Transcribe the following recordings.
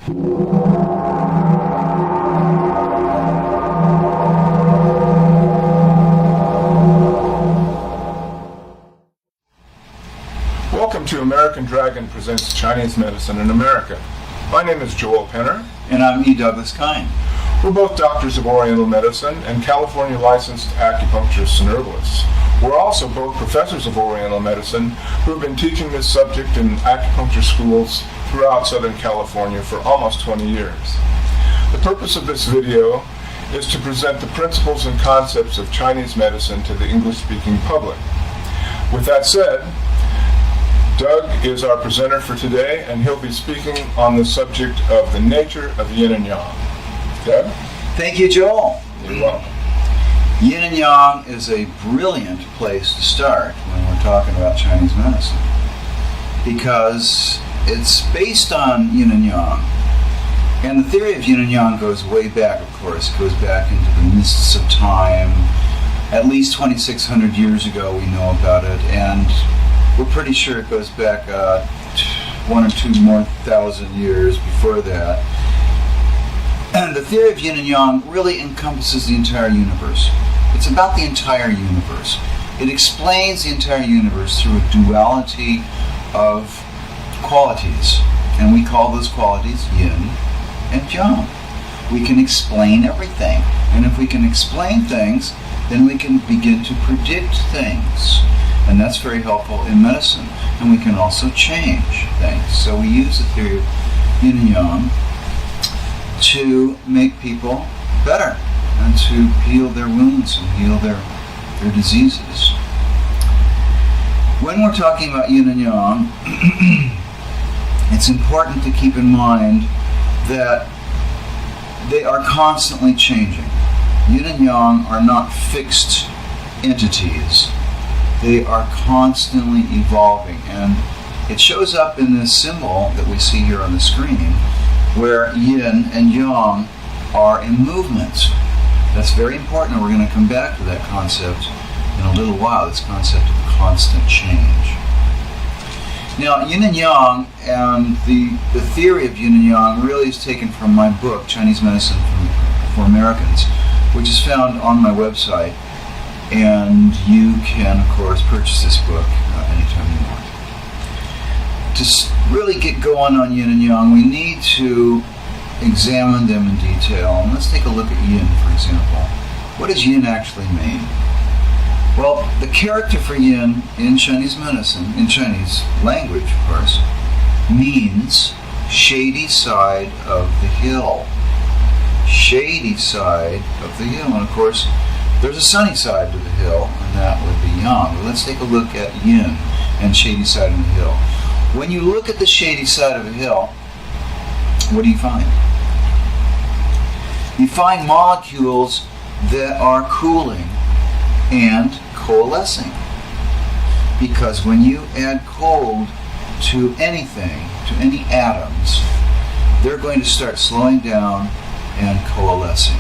Welcome to American Dragon Presents Chinese Medicine in America. My name is Joel Penner. And I'm E Douglas Kihn. We're both doctors of Oriental Medicine and California licensed acupuncturists and herbalists. We're also both professors of Oriental Medicine who have been teaching this subject in acupuncture schools throughout Southern California for almost 20 years. The purpose of this video is to present the principles and concepts of Chinese medicine to the English-speaking public. With that said, Doug is our presenter for today, and he'll be speaking on the subject of the nature of Yin and Yang. Doug? Thank you, Joel. You're welcome. Yin and Yang is a brilliant place to start when we're talking about Chinese medicine, because it's based on Yin and Yang. And the theory of Yin and Yang goes way back, of course. It goes back into the mists of time. At least 2,600 years ago we know about it, and we're pretty sure it goes back 1 or 2 more thousand years before that. And the theory of Yin and Yang really encompasses the entire universe. It's about the entire universe. It explains the entire universe through a duality of qualities. And we call those qualities Yin and Yang. We can explain everything. And if we can explain things, then we can begin to predict things. And that's very helpful in medicine. And we can also change things. So we use the theory of Yin and Yang to make people better and to heal their wounds and heal their diseases. When we're talking about Yin and Yang, it's important to keep in mind that they are constantly changing. Yin and Yang are not fixed entities. They are constantly evolving, and it shows up in this symbol that we see here on the screen, where Yin and Yang are in movement. That's very important, and we're going to come back to that concept in a little while, this concept of constant change. Now, Yin and Yang and the theory of Yin and Yang really is taken from my book, Chinese Medicine for Americans, which is found on my website. And you can, of course, purchase this book anytime you want. To really get going on Yin and Yang, we need to examine them in detail. And let's take a look at Yin, for example. What does Yin actually mean? Well, the character for Yin in Chinese medicine, in Chinese language, of course, means shady side of the hill. Shady side of the hill. And, of course, there's a sunny side to the hill, and that would be Yang. But let's take a look at Yin and shady side of the hill. When you look at the shady side of the hill, what do you find? You find molecules that are cooling and coalescing. Because when you add cold to anything, to any atoms, they're going to start slowing down and coalescing.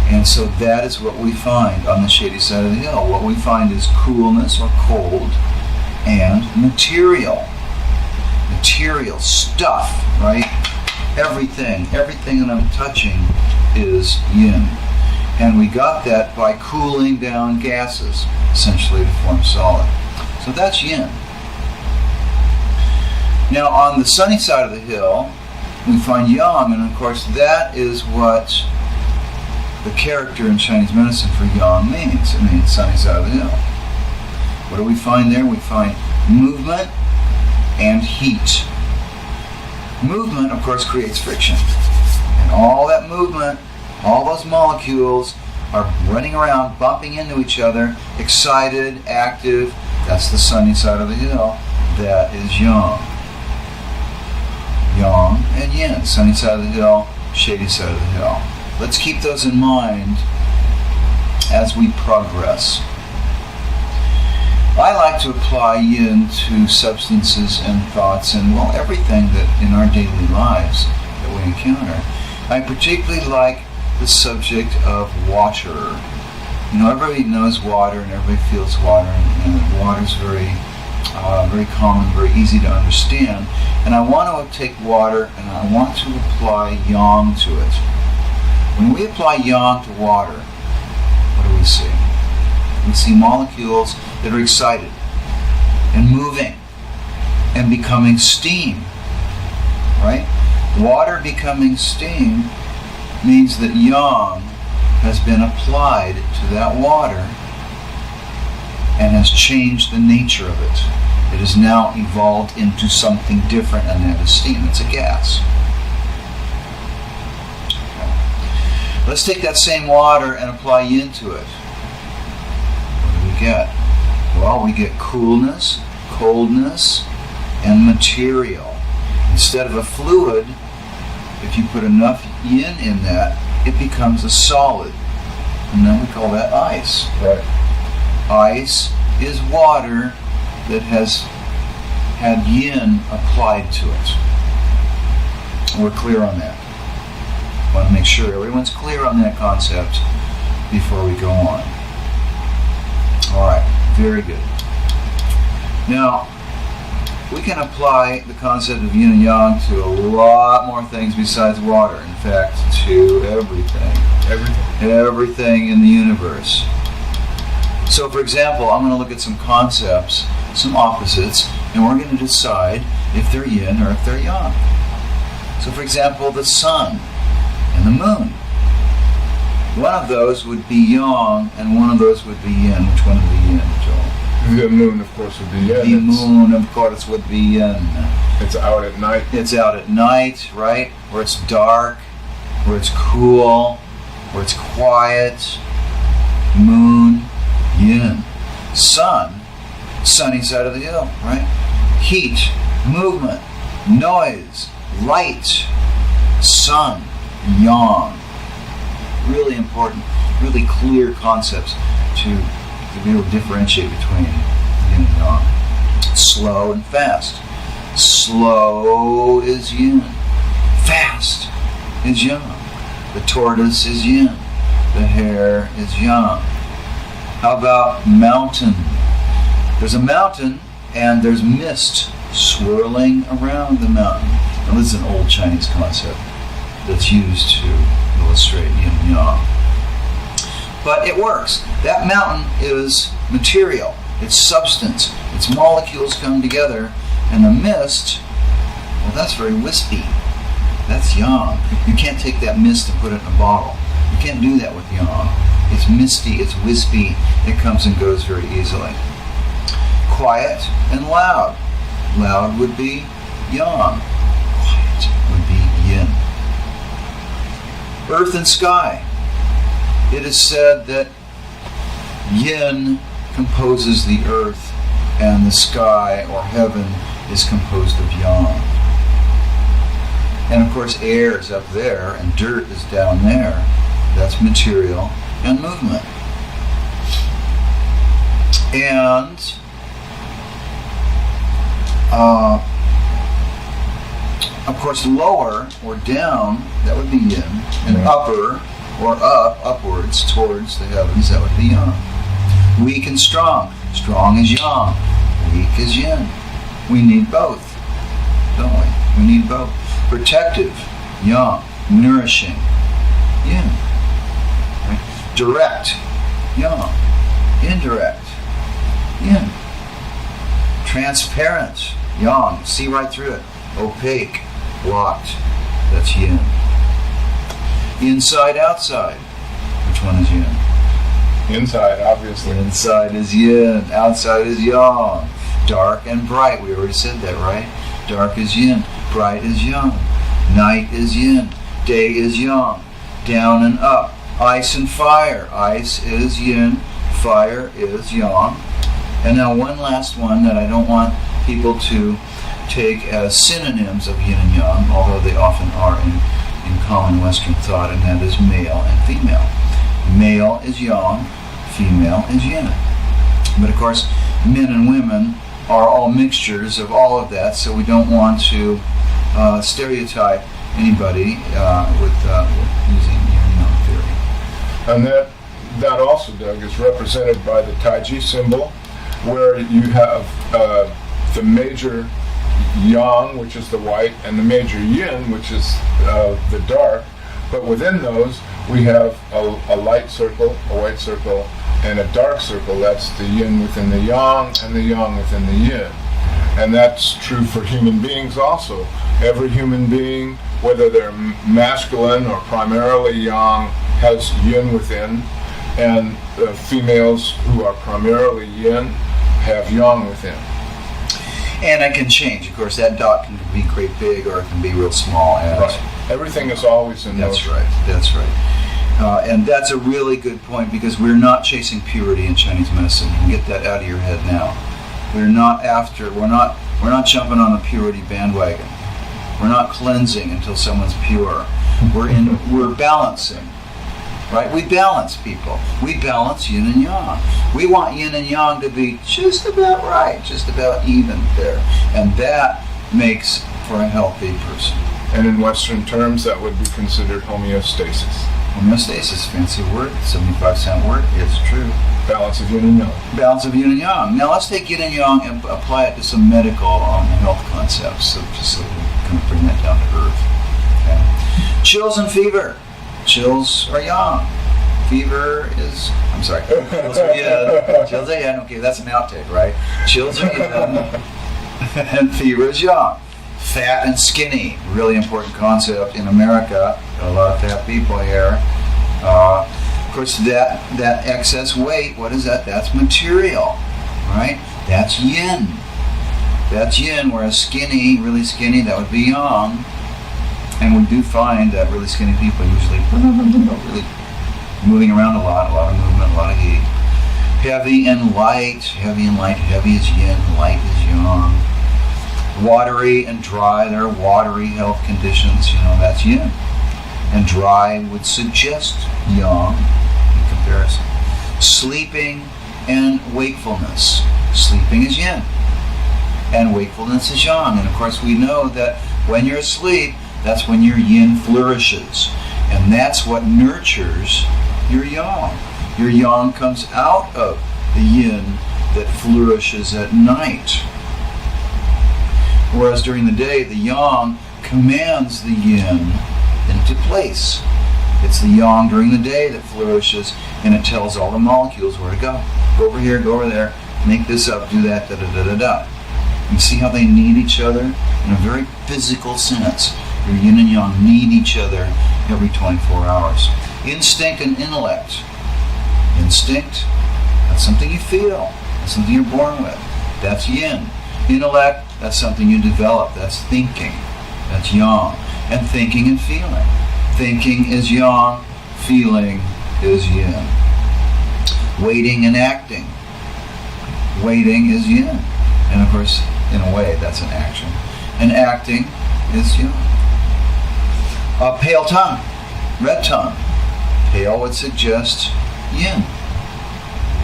And so that is what we find on the shady side of the hill. What we find is coolness or cold and material. Material, stuff, right? Everything that I'm touching is Yin. And we got that by cooling down gases, essentially, to form solid. So that's Yin. Now on the sunny side of the hill, we find Yang, and of course that is what the character in Chinese medicine for Yang means. It means sunny side of the hill. What do we find there? We find movement and heat. Movement, of course, creates friction. And all that movement, all those molecules are running around, bumping into each other, excited, active. That's the sunny side of the hill. That is Yang. Yang and Yin. Sunny side of the hill, shady side of the hill. Let's keep those in mind as we progress. I like to apply Yin to substances and thoughts and, well, everything that in our daily lives that we encounter. I particularly like the subject of water. You know, everybody knows water and everybody feels water, and water is very common, very easy to understand. and I want to take water and I want to apply yang to it. When we apply yang to water, what do we see? We see molecules that are excited and moving and becoming steam, right? Water becoming steam means that yang has been applied to that water and has changed the nature of it. It has now evolved into something different, and that is steam. It's a gas. Okay. Let's take that same water and apply yin to it. What do we get? Well, we get coolness, coldness, and material. Instead of a fluid, if you put enough yin in that, it becomes a solid. And then we call that ice. Right. Ice is water that has had yin applied to it. We're clear on that. I want to make sure everyone's clear on that concept before we go on. All right, very good. Now, we can apply the concept of yin and yang to a lot more things besides water. In fact, to everything. Everything in the universe. So, for example, I'm going to look at some concepts, some opposites, and we're going to decide if they're yin or if they're yang. So, for example, the sun and the moon. One of those would be yang, and one of those would be yin. Which one would be yin, Joel? The moon, of course, would be yin. The moon, of course, would be yin. It's out at night. It's out at night, right? Where it's dark, where it's cool, where it's quiet. Moon, yin. Sun, sunny side of the hill, right? Heat, movement, noise, light. Sun, yang. Really important, really clear concepts to be able to differentiate between yin and yang. Slow and fast. Slow is yin. Fast is yang. The tortoise is yin. The hare is yang. How about mountain? There's a mountain and there's mist swirling around the mountain. Now this is an old Chinese concept that's used to illustrate yin and yang. But it works. That mountain is material. It's substance. Its molecules come together. And the mist, well, that's very wispy. That's yang. You can't take that mist and put it in a bottle. You can't do that with yang. It's misty, it's wispy. It comes and goes very easily. Quiet and loud. Loud would be yang. Quiet would be yin. Earth and sky. It is said that yin composes the earth and the sky or heaven is composed of yang. And of course air is up there and dirt is down there. That's material and movement. And of course lower or down, that would be yin, and upper or up, upwards towards the heavens, that would be yang. Weak and strong. Strong is yang. Weak is yin. We need both, don't we? We need both. Protective, yang. Nourishing, yin. Right? Direct, yang. Indirect, yin. Transparent, yang. See right through it. Opaque, blocked, that's yin. Inside, outside. Which one is yin? Inside, obviously. Inside is yin. Outside is yang. Dark and bright. We already said that, right? Dark is yin. Bright is yang. Night is yin. Day is yang. Down and up. Ice and fire. Ice is yin. Fire is yang. And now one last one that I don't want people to take as synonyms of yin and yang, although they often are in common Western thought, and that is male and female. Male is yang, female is yin. But of course, men and women are all mixtures of all of that, so we don't want to stereotype anybody with using yin and yang theory. And that also, Doug, is represented by the Tai Chi symbol, where you have the major yang, which is the white, and the major yin, which is the dark. But within those, we have a light circle, a white circle, and a dark circle. That's the yin within the yang, and the yang within the yin. And that's true for human beings also. Every human being, whether they're masculine or primarily yang, has yin within, and females who are primarily yin have yang within. And it can change. Of course, that dot can be great big or it can be real small. Right. Everything is always in That's motion. right. That's right. And that's a really good point, because we're not chasing purity in Chinese medicine. You can get that out of your head now. We're not jumping on the purity bandwagon. We're not cleansing until someone's pure. We're balancing. Right? We balance people. We balance yin and yang. We want yin and yang to be just about right, just about even there. And that makes for a healthy person. And in Western terms, that would be considered homeostasis. Homeostasis, fancy word, 75-cent word, it's true. Balance of yin and yang. Balance of yin and yang. Now let's take yin and yang and apply it to some medical health concepts, just so we can bring that down to earth. Okay. Chills and fever. Chills are yang. Fever is, I'm sorry, chills are yin. Chills are yin. Okay, that's an outtake, right? Chills are yin and fever is yang. Fat and skinny, really important concept in America. Got a lot of fat people here. Of course, that excess weight, what is that? That's material, right? That's yin. That's yin, whereas skinny, really skinny, that would be yang. And we do find that really skinny people usually really moving around a lot of movement, a lot of heat. Heavy and light, heavy is yin, light is yang. Watery and dry, there are watery health conditions, that's yin. And dry would suggest yang in comparison. Sleeping and wakefulness. Sleeping is yin, and wakefulness is yang. And of course we know that when you're asleep, that's when your yin flourishes. And that's what nurtures your yang. Your yang comes out of the yin that flourishes at night. Whereas during the day, the yang commands the yin into place. It's the yang during the day that flourishes, and it tells all the molecules where to go. Go over here, go over there, make this up, do that, da-da-da-da-da. You see how they need each other in a very physical sense. Your yin and yang need each other every 24 hours. Instinct and intellect. Instinct, that's something you feel. That's something you're born with. That's yin. Intellect, that's something you develop. That's thinking. That's yang. And thinking and feeling. Thinking is yang. Feeling is yin. Waiting and acting. Waiting is yin. And of course, in a way, that's an action. And acting is yang. Pale tongue, red tongue. Pale would suggest yin.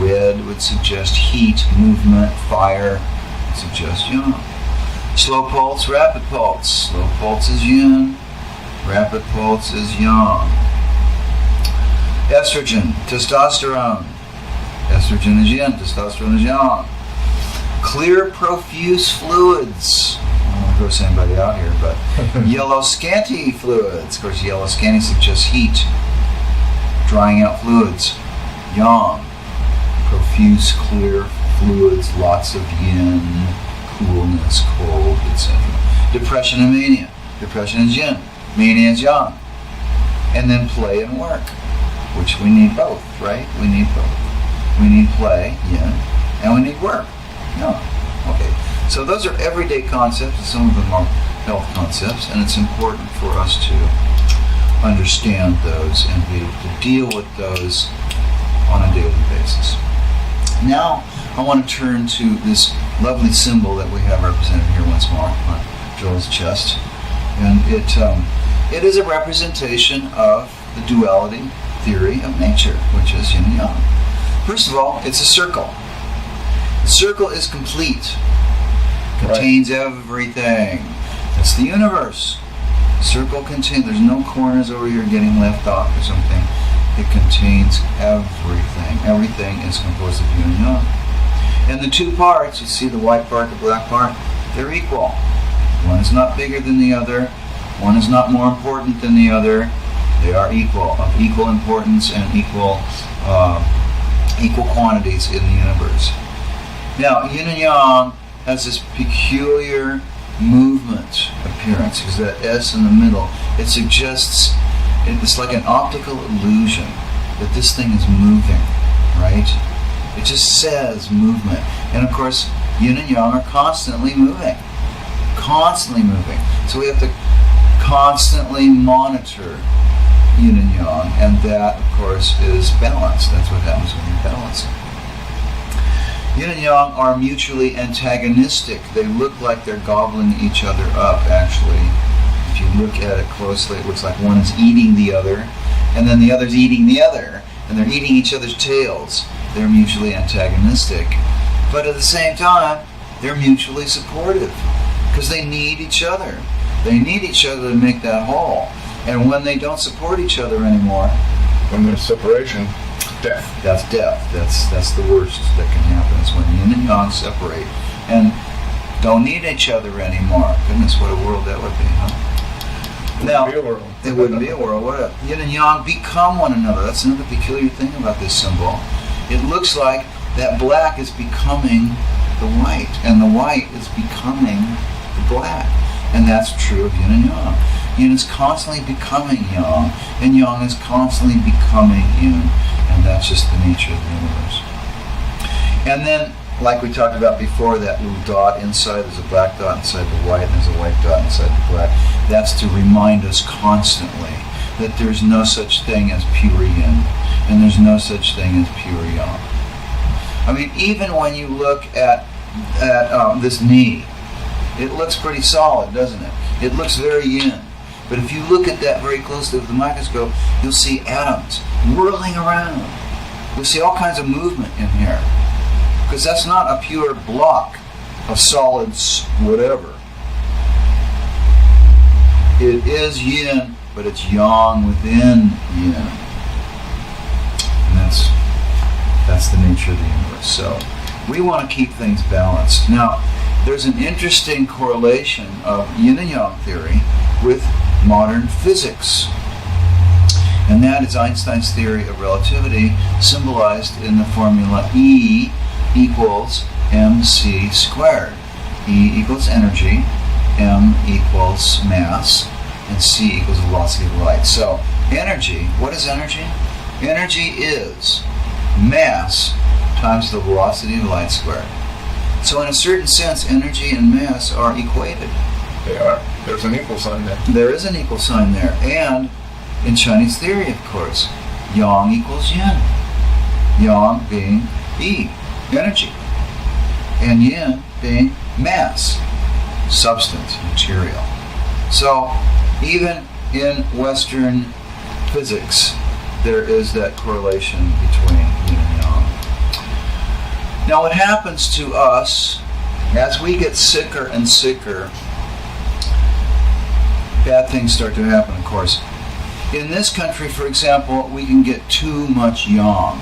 Red would suggest heat, movement, fire, suggest yang. Slow pulse, rapid pulse. Slow pulse is yin, rapid pulse is yang. Estrogen, testosterone. Estrogen is yin, testosterone is yang. Clear, profuse fluids. I don't want to gross anybody out here, but yellow, scanty fluids. Of course, yellow, scanty suggests heat, drying out fluids. Yang, profuse, clear fluids, lots of yin, coolness, cold, etc. Depression and mania. Depression is yin, mania is yang. And then play and work, which we need both, right? We need both. We need play, yin, and we need work. No. Okay. So those are everyday concepts, and some of them are health concepts, and it's important for us to understand those and be able to deal with those on a daily basis. Now, I want to turn to this lovely symbol that we have represented here once more on Joel's chest, and it is a representation of the duality theory of nature, which is yin and yang. First of all, it's a circle. The circle is complete. Contains everything. It's the universe. Circle contains, there's no corners over here getting left off or something. It contains everything. Everything is composed of yin and yang. And the two parts, you see the white part, the black part, they're equal. One is not bigger than the other. One is not more important than the other. They are equal, of equal importance and equal quantities in the universe. Now, yin and yang has this peculiar movement appearance, because that S in the middle, it suggests, it's like an optical illusion that this thing is moving, right? It just says movement. And of course, yin and yang are constantly moving. Constantly moving. So we have to constantly monitor yin and yang, and that, of course, is balance. That's what happens when you're balancing. Yin and yang are mutually antagonistic. They look like they're gobbling each other up, actually. If you look at it closely, it looks like one is eating the other, and then the other's eating the other, and they're eating each other's tails. They're mutually antagonistic. But at the same time, they're mutually supportive, because they need each other. They need each other to make that whole. And when they don't support each other anymore, when there's separation, death. That's death. That's the worst that can happen, is when yin and yang separate and don't need each other anymore. Goodness, what a world that would be, huh? Now, it wouldn't be a world. Yin and yang become one another. That's another peculiar thing about this symbol. It looks like that black is becoming the white, and the white is becoming the black. And that's true of yin and yang. Yin is constantly becoming yang, and yang is constantly becoming yin. And that's just the nature of the universe. And then, like we talked about before, that little dot inside, there's a black dot inside the white, and there's a white dot inside the black. That's to remind us constantly that there's no such thing as pure yin, and there's no such thing as pure yang. I mean, even when you look at this knee, it looks pretty solid, doesn't it? It looks very yin. But if you look at that very closely with the microscope, you'll see atoms whirling around. You'll see all kinds of movement in here. Because that's not a pure block of solids, whatever. It is yin, but it's yang within yin. And that's the nature of the universe. So we want to keep things balanced. Now, there's an interesting correlation of yin and yang theory with modern physics. And that is Einstein's theory of relativity, symbolized in the formula E equals mc squared. E equals energy, m equals mass, and c equals velocity of light. So energy, what is energy? Energy is mass times the velocity of light squared. So in a certain sense, energy and mass are equated. They are. There's an equal sign there. There is an equal sign there. And in Chinese theory, of course, yang equals yin. Yang being E, energy. And yin being mass, substance, material. So even in Western physics, there is that correlation between yin and yang. Now what happens to us as we get sicker and sicker, bad things start to happen, of course. In this country, for example, we can get too much yang.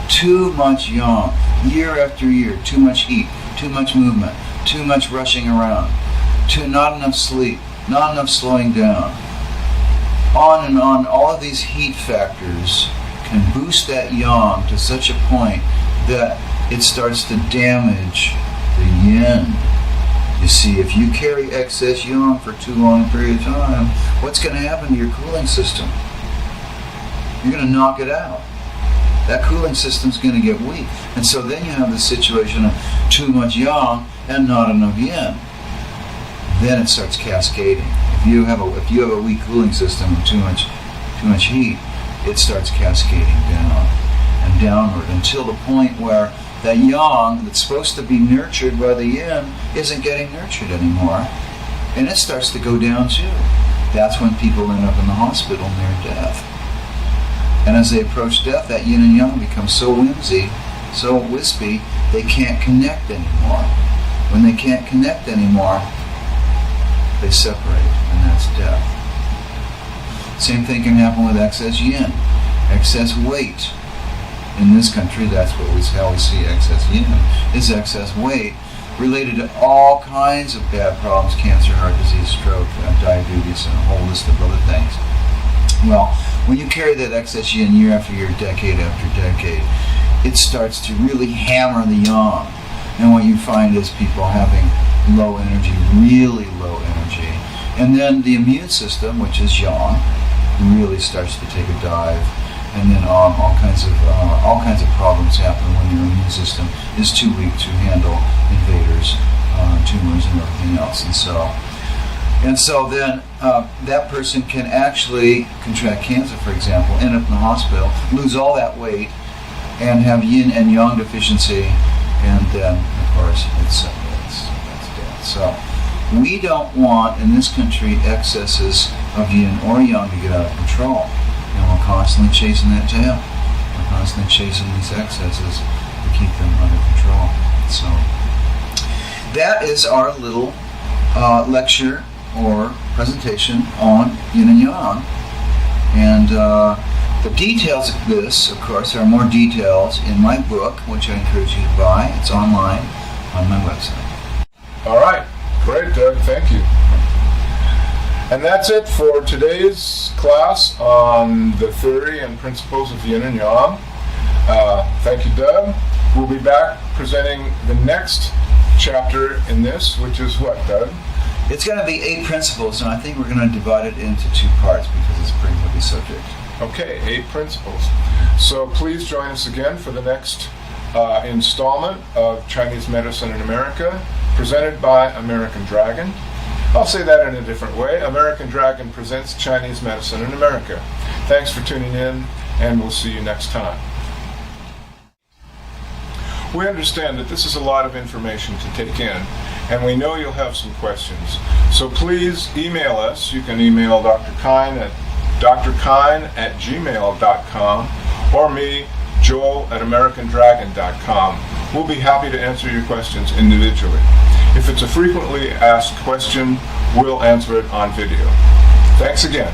Too much yang. Year after year, too much heat, too much movement, too much rushing around, not enough sleep, not enough slowing down. On and on, all of these heat factors can boost that yang to such a point that it starts to damage the yin. You see, if you carry excess yang for too long a period of time, what's going to happen to your cooling system? You're going to knock it out. That cooling system's going to get weak. And so then you have the situation of too much yang and not enough yin. Then it starts cascading. If you have a weak cooling system and too much heat, it starts cascading down and downward until the point where that yang that's supposed to be nurtured by the yin isn't getting nurtured anymore, and it starts to go down too. That's when people end up in the hospital near death. And as they approach death, that yin and yang becomes so whimsy, so wispy, they can't connect anymore. When they can't connect anymore, they separate, and that's death. Same thing can happen with excess yin, excess weight. In this country, that's how we see excess yin, is excess weight. related to all kinds of bad problems: cancer, heart disease, stroke, diabetes, and a whole list of other things. Well, when you carry that excess yin year after year, decade after decade, it starts to really hammer the yang. And what you find is people having low energy, really low energy. And then the immune system, which is yang, really starts to take a dive. And then all kinds of problems happen when your immune system is too weak to handle invaders, tumors, and everything else. And so then that person can actually contract cancer, for example, end up in the hospital, lose all that weight, and have yin and yang deficiency, and then, of course, that's death. So we don't want, in this country, excesses of yin or yang to get out of control. And we're constantly chasing that tail. We're constantly chasing these excesses to keep them under control. So that is our little lecture or presentation on yin and yang. And the details of this, of course, there are more details in my book, which I encourage you to buy. It's online on my website. All right. Great, Doug. Thank you. And that's it for today's class on the theory and principles of yin and yang. Thank you, Doug. We'll be back presenting the next chapter in this, which is what, Doug? It's going to be 8 principles, and I think we're going to divide it into 2 parts because it's a pretty heavy subject. Okay, 8 principles. So please join us again for the next installment of Chinese Medicine in America, presented by American Dragon. I'll say that in a different way. American Dragon presents Chinese Medicine in America. Thanks for tuning in, and we'll see you next time. We understand that this is a lot of information to take in, and we know you'll have some questions. So please email us. You can email Dr. Kihn at drkihn@gmail.com or me, joel@americandragon.com. We'll be happy to answer your questions individually. If it's a frequently asked question, we'll answer it on video. Thanks again.